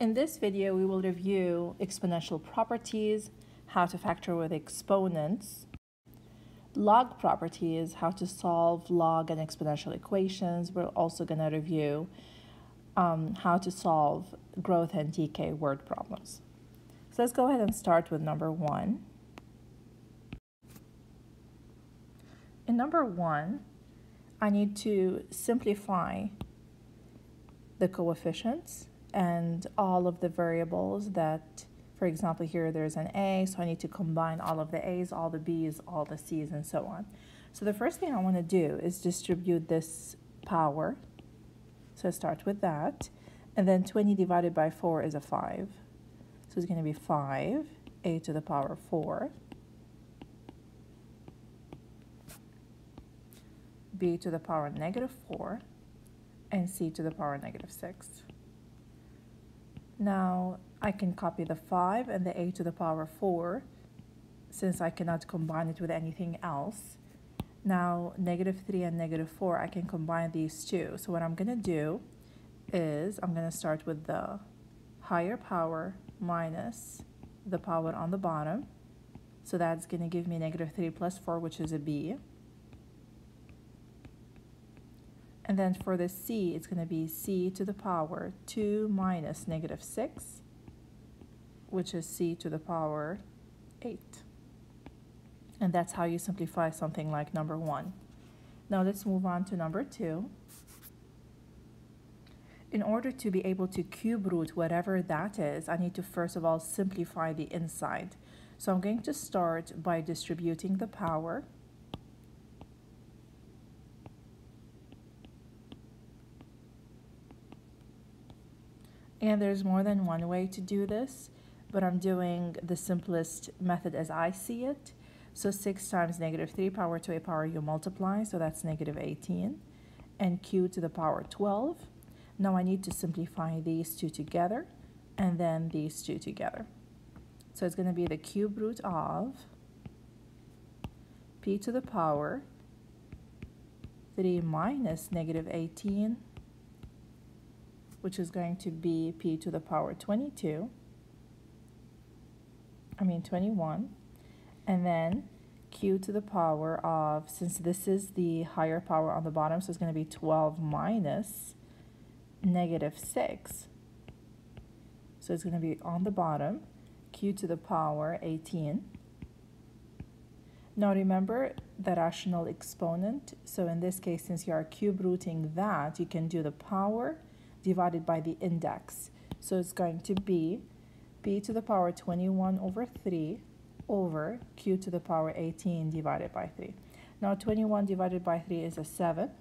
In this video, we will review exponential properties, how to factor with exponents, log properties, how to solve log and exponential equations. We're also going to review how to solve growth and decay word problems. So let's go ahead and start with number 1. In number 1, I need to simplify the coefficients and all of the variables that, for example, here there's an A, so I need to combine all of the A's, all the B's, all the C's, and so on. So the first thing I want to do is distribute this power. So I start with that. And then 20 divided by 4 is a 5. So it's going to be 5, A to the power 4, B to the power negative 4, and C to the power negative 6. Now I can copy the 5 and the A to the power 4 since I cannot combine it with anything else. Now negative 3 and negative 4, I can combine these two. So what I'm going to do is I'm going to start with the higher power minus the power on the bottom. So that's going to give me negative 3 plus 4, which is a B. And then for the C, it's going to be C to the power 2 minus negative 6, which is C to the power 8. And that's how you simplify something like number 1. Now let's move on to number 2. In order to be able to cube root whatever that is, I need to first of all simplify the inside. So I'm going to start by distributing the power. And there's more than one way to do this, but I'm doing the simplest method as I see it. So 6 times negative 3 power to a power you multiply, so that's negative 18, and q to the power 12. Now I need to simplify these two together, and then these two together. So it's going to be the cube root of p to the power 3 minus negative 18, which is going to be p to the power 21, and then q to the power of, since this is the higher power on the bottom, so it's going to be 12 minus negative 6, so it's going to be on the bottom, q to the power 18. Now remember the rational exponent, so in this case, since you are cube rooting that, you can do the power divided by the index. So it's going to be p to the power 21 over 3 over q to the power 18 divided by 3. Now 21 divided by 3 is a 7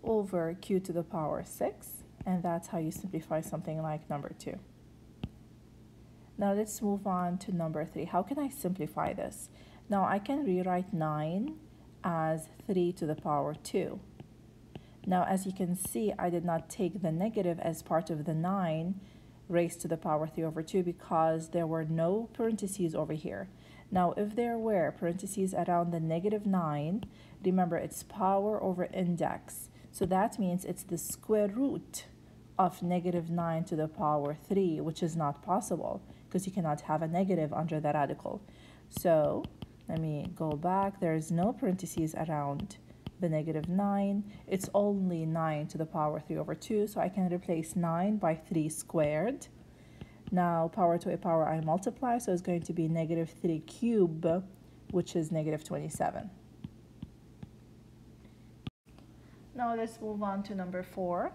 over q to the power 6, and that's how you simplify something like number 2. Now let's move on to number 3. How can I simplify this? Now I can rewrite 9 as 3 to the power 2. Now, as you can see, I did not take the negative as part of the 9 raised to the power 3 over 2 because there were no parentheses over here. Now, if there were parentheses around the negative 9, remember it's power over index. So that means it's the square root of negative 9 to the power 3, which is not possible because you cannot have a negative under the radical. So let me go back. There is no parentheses around the negative 9. It's only 9 to the power 3 over 2, so I can replace 9 by 3 squared. Now power to a power I multiply, so it's going to be negative 3 cubed, which is negative 27. Now let's move on to number 4.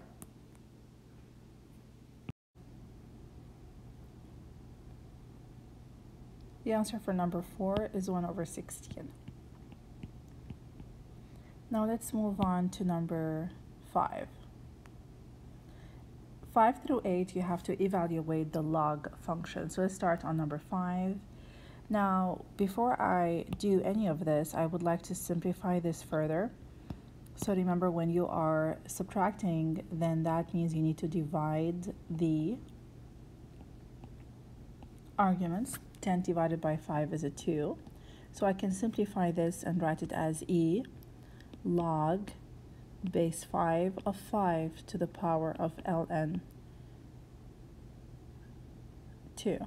The answer for number 4 is 1 over 16. Now let's move on to number 5. 5 through 8, you have to evaluate the log function. So let's start on number 5. Now, before I do any of this, I would like to simplify this further. So remember, when you are subtracting, then that means you need to divide the arguments. 10 divided by 5 is a 2. So I can simplify this and write it as e log base 5 of 5 to the power of ln 2.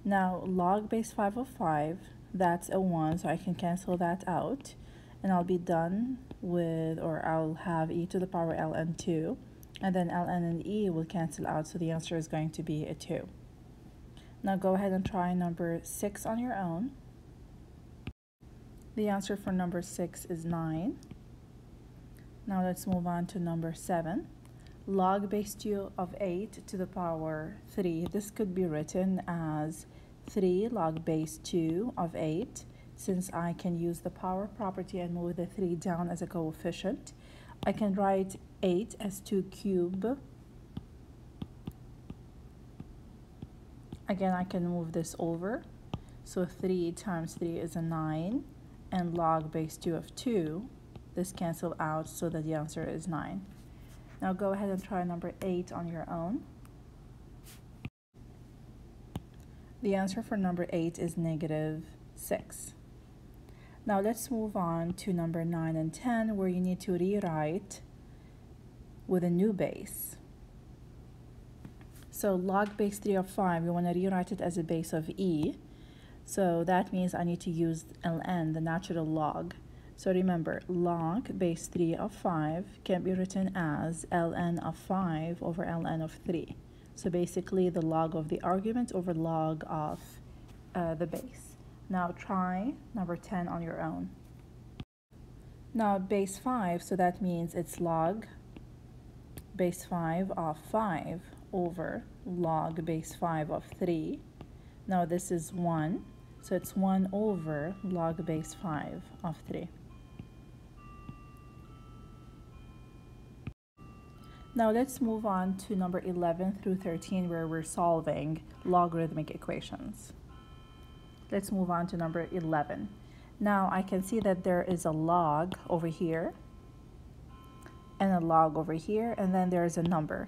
Now log base 5 of 5, that's a 1, so I can cancel that out, and I'll be done with, or I'll have e to the power ln 2, and then ln and e will cancel out, so the answer is going to be a 2. Now go ahead and try number 6 on your own. The answer for number 6 is 9. Now let's move on to number 7. Log base 2 of 8 to the power 3. This could be written as 3 log base 2 of 8. Since I can use the power property and move the 3 down as a coefficient, I can write 8 as 2 cubed. Again, I can move this over. So 3 times 3 is a 9, and log base 2 of 2, this cancel out, so that the answer is 9. Now go ahead and try number 8 on your own. The answer for number 8 is negative 6. Now let's move on to number 9 and 10, where you need to rewrite with a new base. So log base 3 of 5, you want to rewrite it as a base of e. So that means I need to use ln, the natural log. So remember, log base 3 of 5 can be written as ln of 5 over ln of 3. So basically the log of the argument over log of the base. Now try number 10 on your own. Now base 5, so that means it's log base 5 of 5 over log base 5 of 3. Now this is 1, so it's 1 over log base 5 of 3. Now let's move on to number 11 through 13, where we're solving logarithmic equations. Let's move on to number 11. Now I can see that there is a log over here and a log over here, and then there's a number.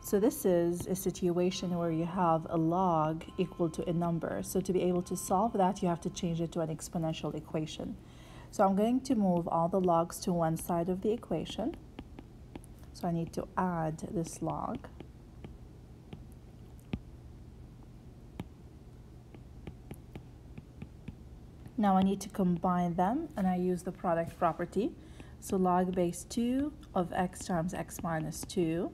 So this is a situation where you have a log equal to a number. So to be able to solve that, you have to change it to an exponential equation. So I'm going to move all the logs to one side of the equation. So I need to add this log. Now I need to combine them, and I use the product property. So log base 2 of x times x minus 2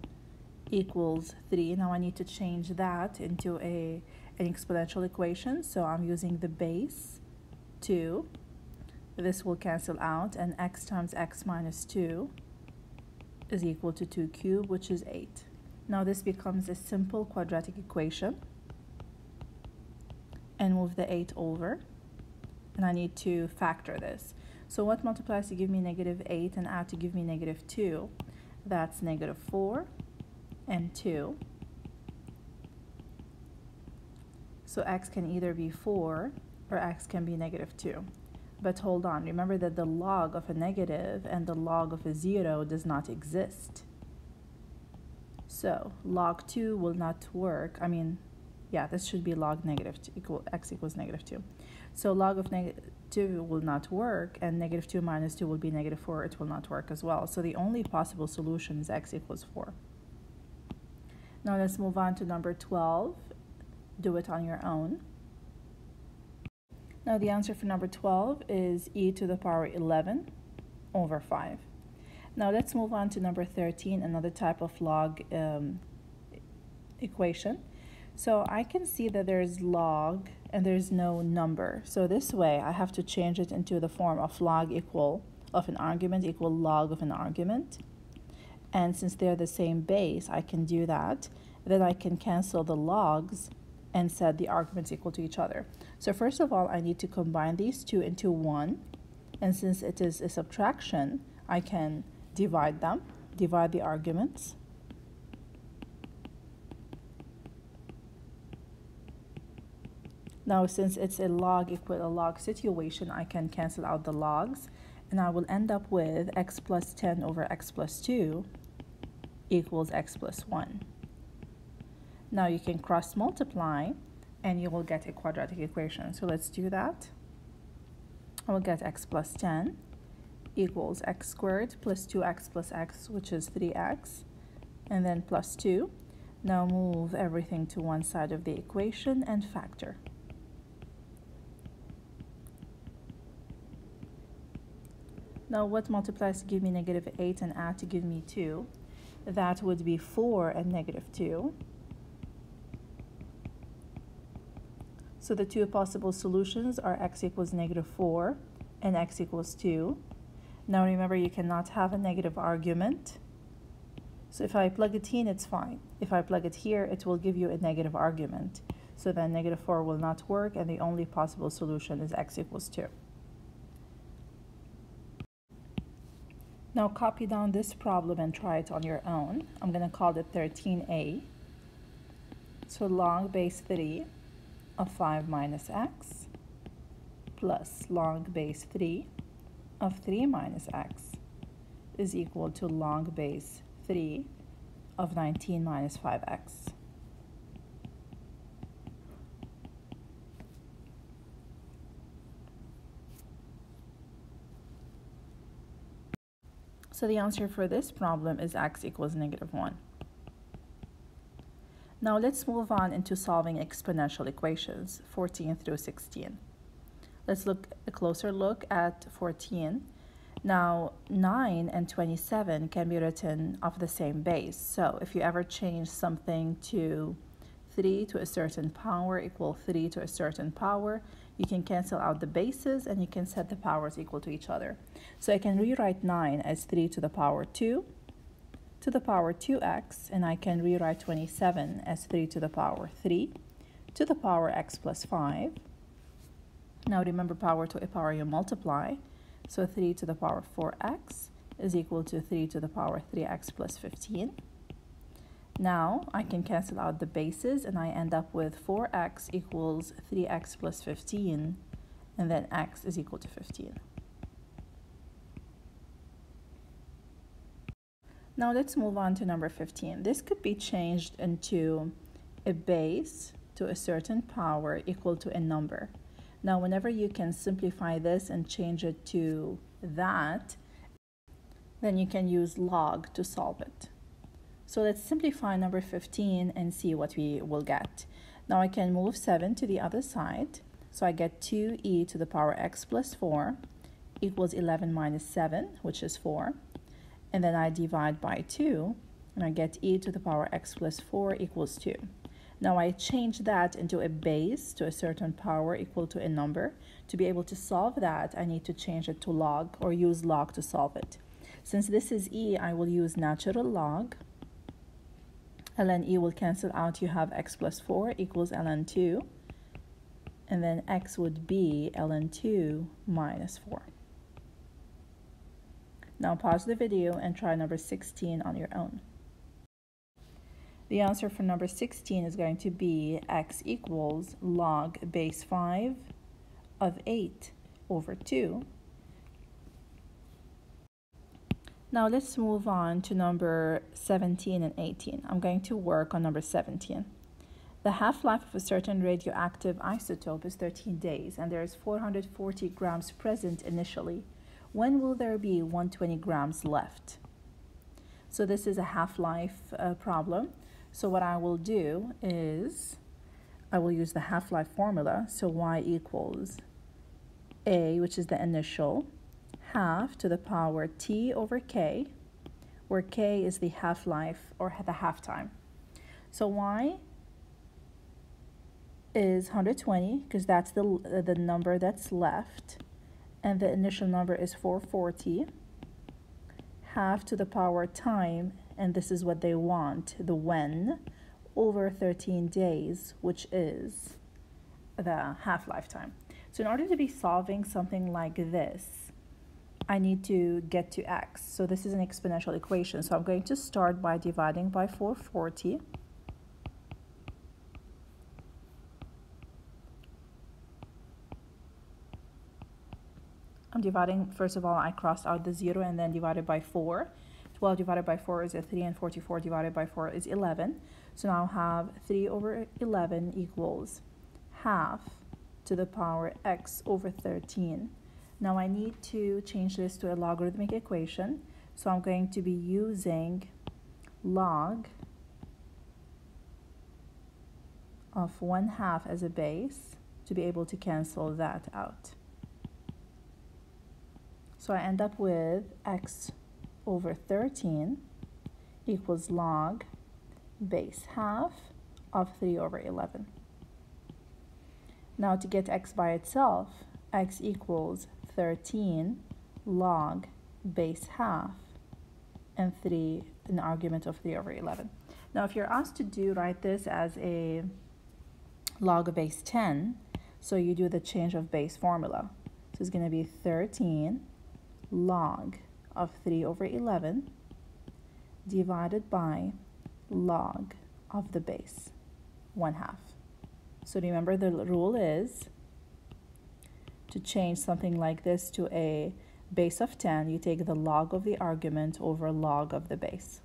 equals 3. Now I need to change that into an exponential equation. So I'm using the base 2. This will cancel out, and x times x minus 2 is equal to 2 cubed, which is 8. Now this becomes a simple quadratic equation. And move the 8 over. And I need to factor this. So what multiplies to give me negative 8 and add to give me negative 2? That's negative 4 and 2. So x can either be 4 or x can be negative 2. But hold on, remember that the log of a negative and the log of a 0 does not exist. So log 2 will not work. This should be log negative 2 equal x equals negative 2. So log of negative 2 will not work, and negative 2 minus 2 will be negative 4. It will not work as well. So the only possible solution is x equals 4. Now let's move on to number 12. Do it on your own. Now the answer for number 12 is e to the power 11 over 5. Now let's move on to number 13, another type of log equation. So I can see that there's log and there's no number. So this way I have to change it into the form of log equal of an argument equal log of an argument. And since they're the same base, I can do that. Then I can cancel the logs and set the arguments equal to each other. So first of all, I need to combine these two into 1. And since it is a subtraction, I can divide them, divide the arguments. Now, since it's a log equal a log situation, I can cancel out the logs, and I will end up with x plus 10 over x plus 2 equals x plus 1. Now you can cross multiply and you will get a quadratic equation. So let's do that. I will get x plus 10 equals x squared plus 2x plus x, which is 3x, and then plus 2. Now move everything to one side of the equation and factor. Now what multiplies to give me negative 8 and add to give me 2? That would be 4 and negative 2. So the two possible solutions are x equals negative 4 and x equals 2. Now remember, you cannot have a negative argument. So if I plug it in, it's fine. If I plug it here, it will give you a negative argument. So then negative 4 will not work, and the only possible solution is x equals 2. Now copy down this problem and try it on your own. I'm going to call it 13a. So log base 3 of 5 minus x plus log base 3 of 3 minus x is equal to log base 3 of 19 minus 5x. So the answer for this problem is x equals negative 1. Now let's move on into solving exponential equations, 14 through 16. Let's look a closer look at 14. Now 9 and 27 can be written off the same base. So if you ever change something to 3 to a certain power equal 3 to a certain power, you can cancel out the bases and you can set the powers equal to each other. So I can rewrite 9 as 3 to the power 2 to the power 2x, and I can rewrite 27 as 3 to the power 3 to the power x plus 5. Now remember, power to a power you multiply. So 3 to the power 4x is equal to 3 to the power 3x plus 15. Now I can cancel out the bases and I end up with 4x equals 3x plus 15, and then x is equal to 15. Now let's move on to number 15. This could be changed into a base to a certain power equal to a number. Now whenever you can simplify this and change it to that, then you can use log to solve it. So let's simplify number 15 and see what we will get. Now I can move 7 to the other side. So I get 2e to the power x plus 4 equals 11 minus 7, which is 4. And then I divide by 2, and I get e to the power x plus 4 equals 2. Now I change that into a base to a certain power equal to a number. To be able to solve that, I need to change it to log, or use log to solve it. Since this is e, I will use natural log. ln e will cancel out. You have x plus 4 equals ln 2. And then x would be ln 2 minus 4. Now pause the video and try number 16 on your own. The answer for number 16 is going to be x equals log base 5 of 8 over 2. Now let's move on to number 17 and 18. I'm going to work on number 17. The half-life of a certain radioactive isotope is 13 days, and there is 440 grams present initially. When will there be 120 grams left? So this is a half-life problem. So what I will do is I will use the half-life formula. So y equals a, which is the initial, half to the power t over k, where k is the half-life or the half-time. So y is 120 because that's the number that's left, and the initial number is 440, half to the power time, and this is what they want, the when, over 13 days, which is the half-life time. So in order to be solving something like this, I need to get to x. So this is an exponential equation. So I'm going to start by dividing by 440. I'm dividing, first of all, I crossed out the 0 and then divided by 4. 12 divided by 4 is a 3, and 44 divided by 4 is 11. So now I have 3 over 11 equals half to the power x over 13. Now I need to change this to a logarithmic equation. So I'm going to be using log of 1/2 as a base to be able to cancel that out. So I end up with x over 13 equals log base half of 3 over 11. Now to get x by itself, x equals 13 log base half and 3, an argument of 3 over 11. Now if you're asked to write this as a log of base 10, so you do the change of base formula. So it's going to be 13 log of 3 over 11 divided by log of the base, 1/2. So remember the rule is to change something like this to a base of 10, you take the log of the argument over log of the base.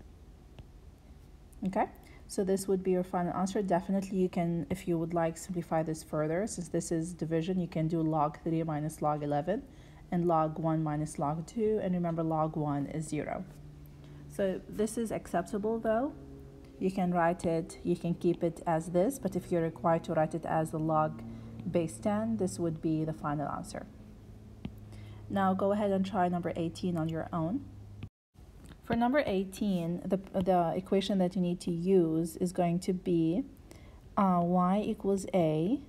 Okay, so this would be your final answer. Definitely you can, if you would like, simplify this further. Since this is division, you can do log 3 minus log 11 and log 1 minus log 2, and remember log 1 is 0. So this is acceptable though. You can write it, you can keep it as this, but if you're required to write it as the log base 10, this would be the final answer. Now go ahead and try number 18 on your own. For number 18, the equation that you need to use is going to be y equals a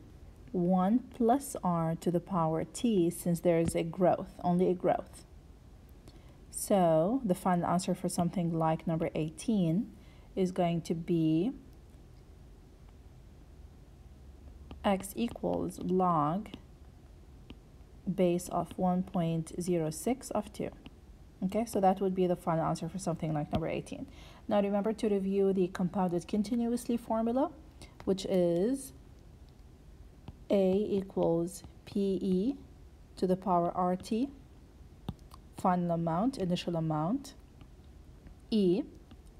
1 plus r to the power t, since there is a growth, only a growth. So the final answer for something like number 18 is going to be x equals log base of 1.06 of 2. Okay, so that would be the final answer for something like number 18. Now remember to review the compounded continuously formula, which is a equals pe to the power rt, final amount, initial amount, e,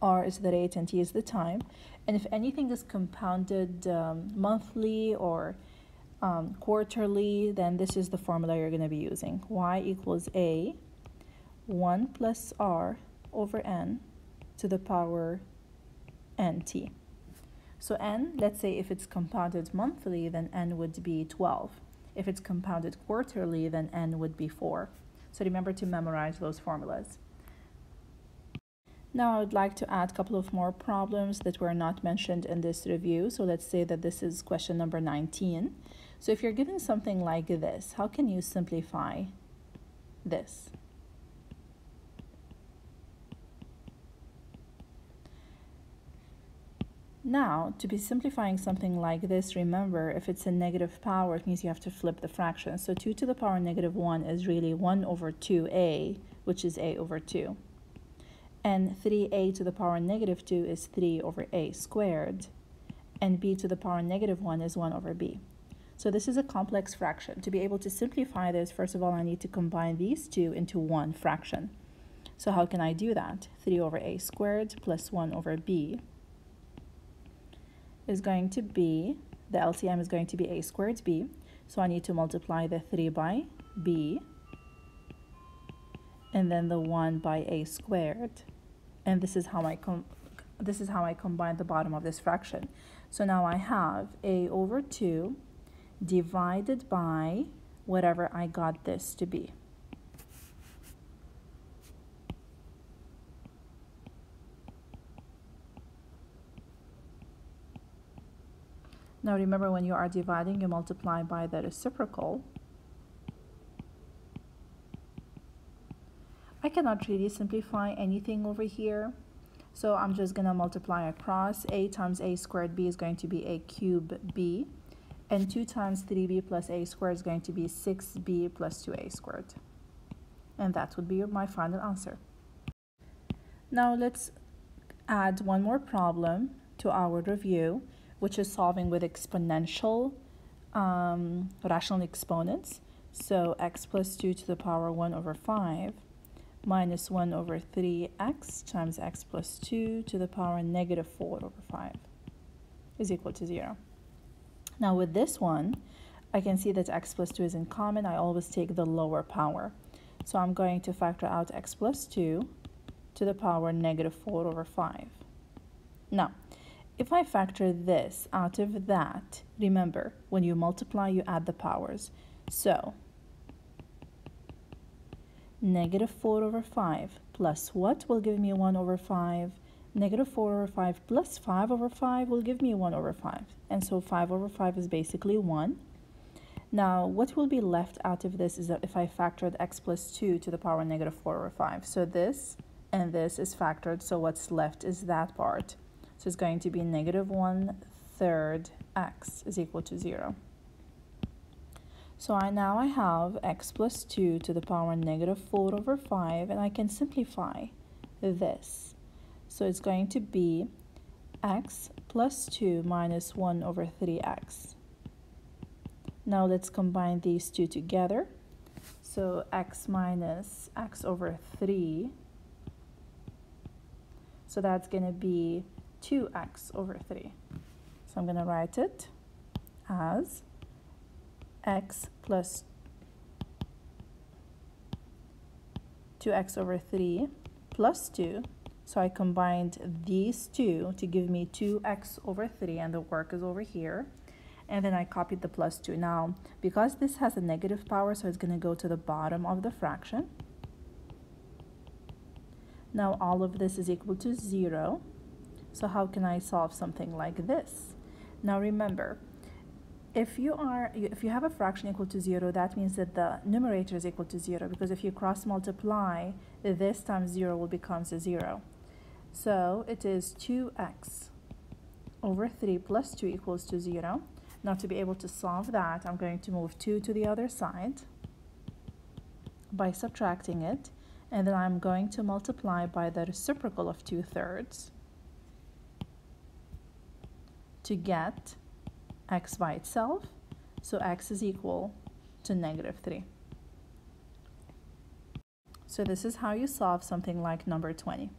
r is the rate and t is the time. And if anything is compounded monthly or quarterly, then this is the formula you're going to be using. Y equals a 1 plus r over n to the power nt. So n, let's say if it's compounded monthly, then n would be 12. If it's compounded quarterly, then n would be 4. So remember to memorize those formulas. Now I would like to add a couple of more problems that were not mentioned in this review. So let's say that this is question number 19. So if you're given something like this, how can you simplify this? Now, to be simplifying something like this, remember, if it's a negative power, it means you have to flip the fraction. So 2 to the power negative 1 is really 1 over 2a, which is a over 2. And 3a to the power negative 2 is 3 over a squared. And b to the power negative 1 is 1 over b. So this is a complex fraction. To be able to simplify this, first of all, I need to combine these two into one fraction. So how can I do that? 3 over a squared plus 1 over b is going to be, the LCM is going to be a squared b, so I need to multiply the 3 by b, and then the 1 by a squared, and this is how I combine the bottom of this fraction. So now I have a over 2 divided by whatever I got this to be. Now remember, when you are dividing, you multiply by the reciprocal. I cannot really simplify anything over here, so I'm just going to multiply across. A times a squared b is going to be a cube b, and 2 times 3b plus a squared is going to be 6b plus 2a squared. And that would be my final answer. Now let's add one more problem to our review, which is solving with exponential rational exponents. So x plus 2 to the power 1 over 5 minus 1 over 3x times x plus 2 to the power negative 4 over 5 is equal to 0. Now with this one, I can see that x plus 2 is in common. I always take the lower power. So I'm going to factor out x plus 2 to the power negative 4 over 5. Now, If I factor this out of that, remember, when you multiply, you add the powers. So, negative 4 over 5 plus what will give me 1 over 5? Negative 4 over 5 plus 5 over 5 will give me 1 over 5. And so 5 over 5 is basically 1. Now, what will be left out of this is that if I factored x plus 2 to the power negative 4 over 5. So this and this is factored, so what's left is that part. So it's going to be negative 1/3 x is equal to 0. So now I have x plus 2 to the power negative 4 over 5, and I can simplify this. So it's going to be x plus 2 minus 1 over 3x. Now let's combine these two together. So x minus x over 3. So that's going to be 2x over 3. So I'm going to write it as x plus 2x over 3 plus 2. So I combined these two to give me 2x over 3, and the work is over here. And then I copied the plus 2. Now, because this has a negative power, so it's going to go to the bottom of the fraction. Now all of this is equal to 0. So how can I solve something like this? Now remember, if you have a fraction equal to 0, that means that the numerator is equal to 0, because if you cross multiply, this times 0 will become 0. So it is 2x over 3 plus 2 equals to 0. Now to be able to solve that, I'm going to move 2 to the other side by subtracting it, and then I'm going to multiply by the reciprocal of 2/3 to get x by itself. So x is equal to negative 3. So this is how you solve something like number 20.